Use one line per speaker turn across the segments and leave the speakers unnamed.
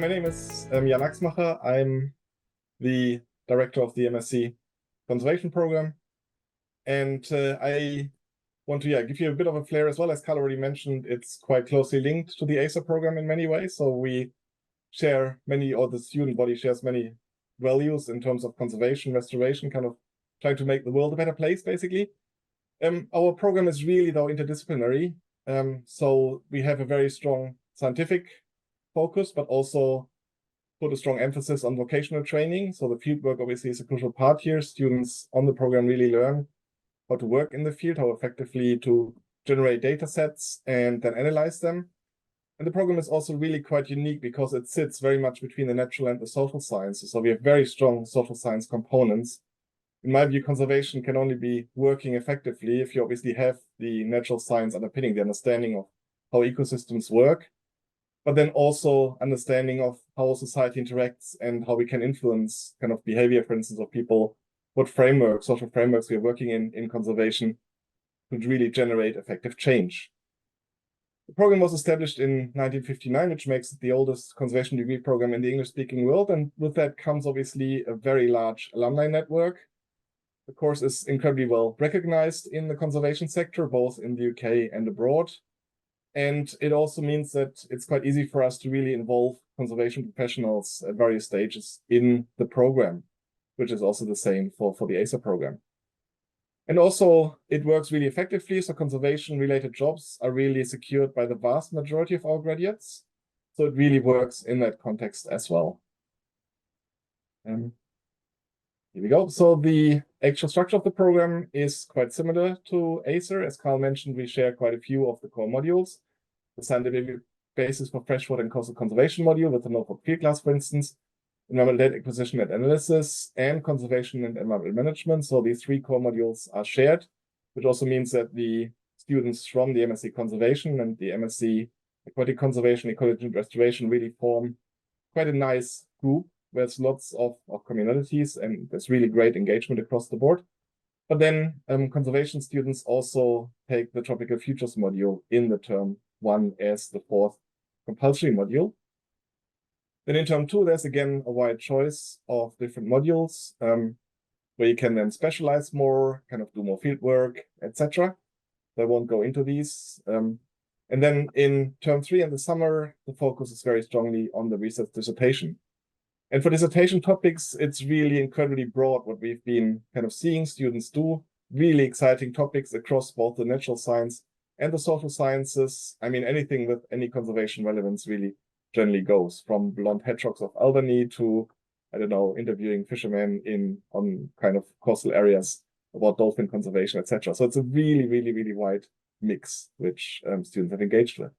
my name is Jan Axmacher. I'm the director of the MSc Conservation Program. And I want to give you a bit of a flair as well. As Carl already mentioned, it's quite closely linked to the ACER program in many ways. So we share many, or the student body shares many values in terms of conservation, restoration, kind of trying to make the world a better place, basically. Our program is really, though, interdisciplinary. So we have a very strong scientific focus, but also put a strong emphasis on vocational training. So the fieldwork obviously is a crucial part here. Students on the program really learn how to work in the field, how effectively to generate data sets and then analyze them. And the program is also really quite unique because it sits very much between the natural and the social sciences. So we have very strong social science components. In my view, conservation can only be working effectively if you obviously have the natural science underpinning the understanding of how ecosystems work, but then also understanding of how society interacts and how we can influence kind of behavior, for instance, of people, what frameworks, social frameworks we are working in conservation to really generate effective change. The program was established in 1959, which makes it the oldest conservation degree program in the English-speaking world. And with that comes obviously a very large alumni network. The course is incredibly well recognized in the conservation sector, both in the UK and abroad. And it also means that it's quite easy for us to really involve conservation professionals at various stages in the program, which is also the same for the ACER program. And also, it works really effectively. So conservation-related jobs are really secured by the vast majority of our graduates. So it really works in that context as well. Here we go. So the actual structure of the program is quite similar to ACER. As Carl mentioned, we share quite a few of the core modules. The scientific basis for freshwater and coastal conservation module with the Norfolk field glass, for instance, environmental data acquisition and analysis, and conservation and environmental management. So these three core modules are shared, which also means that the students from the MSc Conservation and the MSc Aquatic Conservation, Ecology and Restoration really form quite a nice group. There's lots of communalities and there's really great engagement across the board. But then conservation students also take the Tropical Futures module in the term 1 as the fourth compulsory module. Then in term 2, there's again a wide choice of different modules where you can then specialize more, kind of do more field work, etc. I won't go into these. And then in term 3 in the summer, the focus is very strongly on the research dissertation. And for dissertation topics, it's really incredibly broad what we've been kind of seeing students do. Really exciting topics across both the natural science and the social sciences. I mean, anything with any conservation relevance really generally goes, from blonde hedgehogs of Albany to, I don't know, interviewing fishermen on kind of coastal areas about dolphin conservation, etc. So it's a really, really, really wide mix which students have engaged with.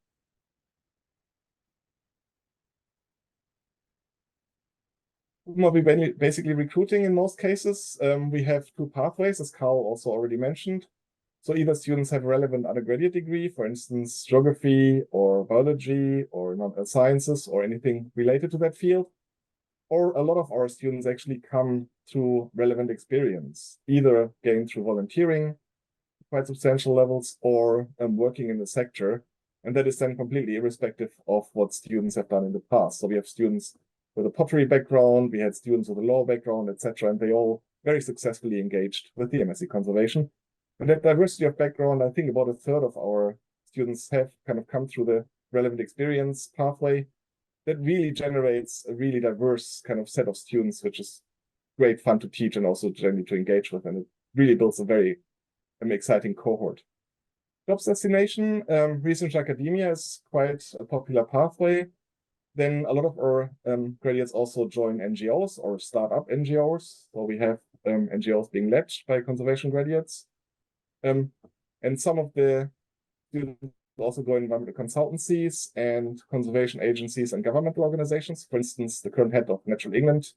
What we're basically recruiting in most cases, we have two pathways, as Carl also already mentioned. So either students have a relevant undergraduate degree, for instance, geography or biology or non-earth sciences or anything related to that field. Or a lot of our students actually come through relevant experience, either gained through volunteering, quite substantial levels, or working in the sector. And that is then completely irrespective of what students have done in the past. So we have students with a pottery background, we had students with a law background, etc., and they all very successfully engaged with the MSc Conservation. And that diversity of background, I think about a third of our students have kind of come through the relevant experience pathway. That really generates a really diverse kind of set of students, which is great fun to teach and also generally to engage with. And it really builds a very exciting cohort. Jobs destination, research academia is quite a popular pathway. Then a lot of our graduates also join NGOs or start up NGOs. So we have NGOs being led by conservation graduates. And some of the students also go in environmental consultancies and conservation agencies and governmental organizations. For instance, the current head of Natural England,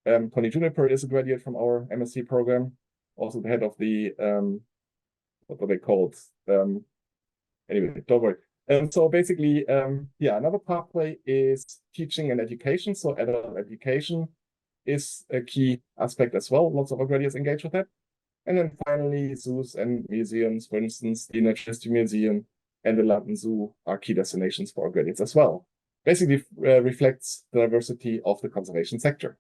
Tony Juniper, is a graduate from our MSc program. Also the head of the, what were they called? Anyway, don't worry. So basically, another pathway is teaching and education. So adult education is a key aspect as well. Lots of our graduates engage with that. And then finally, zoos and museums, for instance, the Natural History Museum and the London Zoo are key destinations for our graduates as well. basically reflects the diversity of the conservation sector.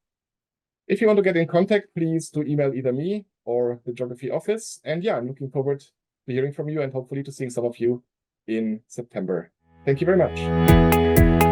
If you want to get in contact, please do email either me or the geography office. And yeah, I'm looking forward to hearing from you and hopefully to seeing some of you in September. Thank you very much.